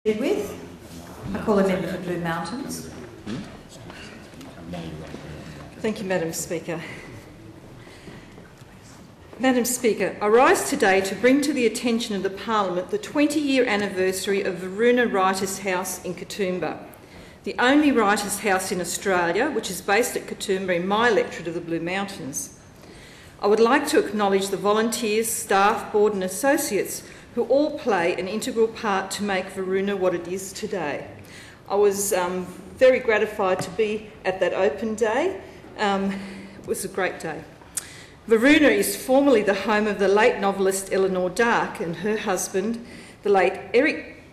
With. I call a member for Blue Mountains. Thank you, Madam Speaker. Madam Speaker, I rise today to bring to the attention of the Parliament the 20-year anniversary of Varuna Writers' House in Katoomba, the only writers' house in Australia which is based at Katoomba in my electorate of the Blue Mountains. I would like to acknowledge the volunteers, staff, board and associates who all play an integral part to make Varuna what it is today. I was very gratified to be at that open day. It was a great day. Varuna is formerly the home of the late novelist Eleanor Dark and her husband, the late Eric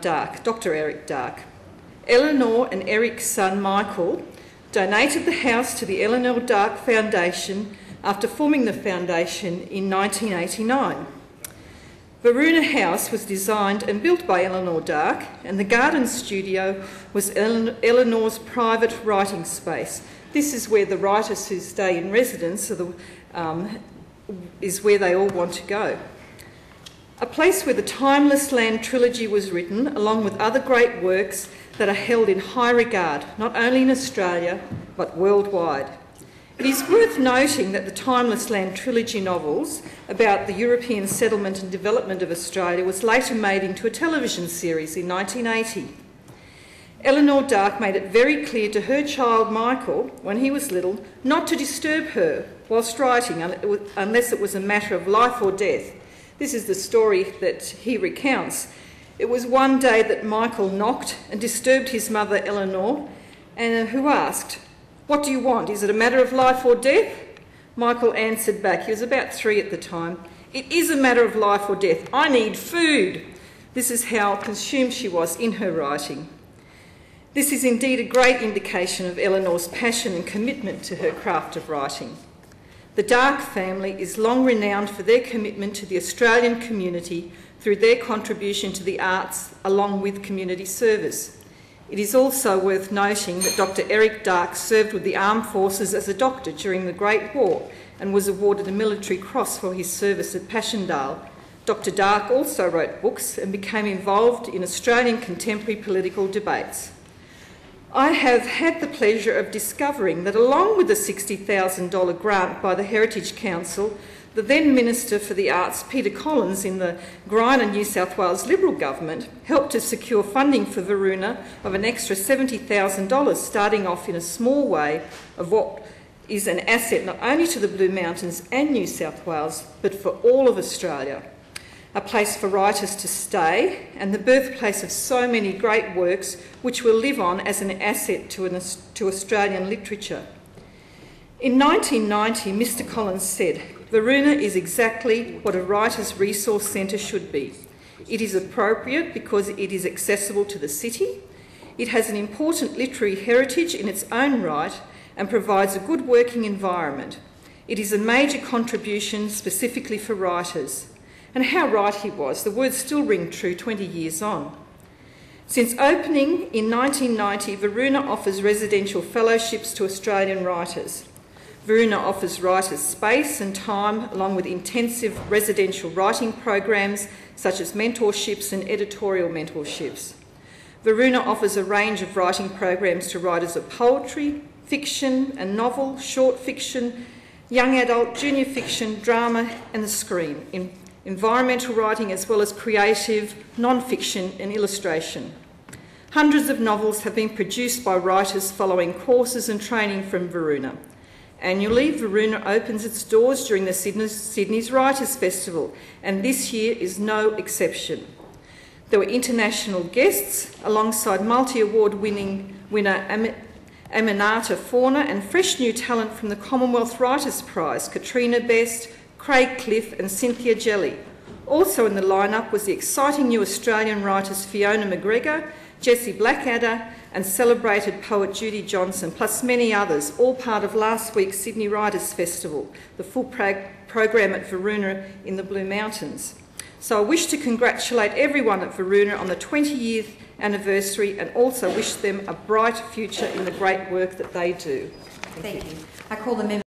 Dark, Dr. Eric Dark. Eleanor and Eric's son Michael donated the house to the Eleanor Dark Foundation after forming the foundation in 1989. Varuna House was designed and built by Eleanor Dark, and the garden studio was Eleanor's private writing space. This is where the writers who stay in residence is where they all want to go. A place where the Timeless Land trilogy was written, along with other great works that are held in high regard, not only in Australia, but worldwide. It is worth noting that the Timeless Land trilogy novels about the European settlement and development of Australia was later made into a television series in 1980. Eleanor Dark made it very clear to her child Michael, when he was little, not to disturb her whilst writing unless it was a matter of life or death. This is the story that he recounts. It was one day that Michael knocked and disturbed his mother Eleanor, and who asked, "What do you want? Is it a matter of life or death?" Michael answered back, he was about 3 at the time, "It is a matter of life or death. I need food." This is how consumed she was in her writing. This is indeed a great indication of Eleanor's passion and commitment to her craft of writing. The Dark family is long renowned for their commitment to the Australian community through their contribution to the arts along with community service. It is also worth noting that Dr. Eric Dark served with the Armed Forces as a doctor during the Great War and was awarded a military cross for his service at Passchendaele. Dr. Dark also wrote books and became involved in Australian contemporary political debates. I have had the pleasure of discovering that along with the $60,000 grant by the Heritage Council, the then Minister for the Arts, Peter Collins, in the Griner, New South Wales Liberal government, helped to secure funding for Varuna of an extra $70,000, starting off in a small way of what is an asset not only to the Blue Mountains and New South Wales, but for all of Australia. A place for writers to stay and the birthplace of so many great works which will live on as an asset to Australian literature. In 1990, Mr. Collins said, "Varuna is exactly what a writer's resource centre should be. It is appropriate because it is accessible to the city. It has an important literary heritage in its own right and provides a good working environment. It is a major contribution specifically for writers." And how right he was. The words still ring true 20 years on. Since opening in 1990, Varuna offers residential fellowships to Australian writers. Varuna offers writers space and time, along with intensive residential writing programs such as mentorships and editorial mentorships. Varuna offers a range of writing programs to writers of poetry, fiction and novel, short fiction, young adult, junior fiction, drama and the screen, in environmental writing as well as creative, non-fiction and illustration. Hundreds of novels have been produced by writers following courses and training from Varuna. Annually, Varuna opens its doors during the Sydney's Writers' Festival, and this year is no exception. There were international guests alongside multi-award winner Aminata Fauna and fresh new talent from the Commonwealth Writers' Prize, Katrina Best, Craig Cliff and Cynthia Jelly. Also in the lineup was the exciting new Australian writers Fiona McGregor, Jessie Blackadder and celebrated poet Judy Johnson, plus many others, all part of last week's Sydney Writers' Festival, the full program at Varuna in the Blue Mountains. So I wish to congratulate everyone at Varuna on the 20-year anniversary and also wish them a bright future in the great work that they do. Thank you. I call the member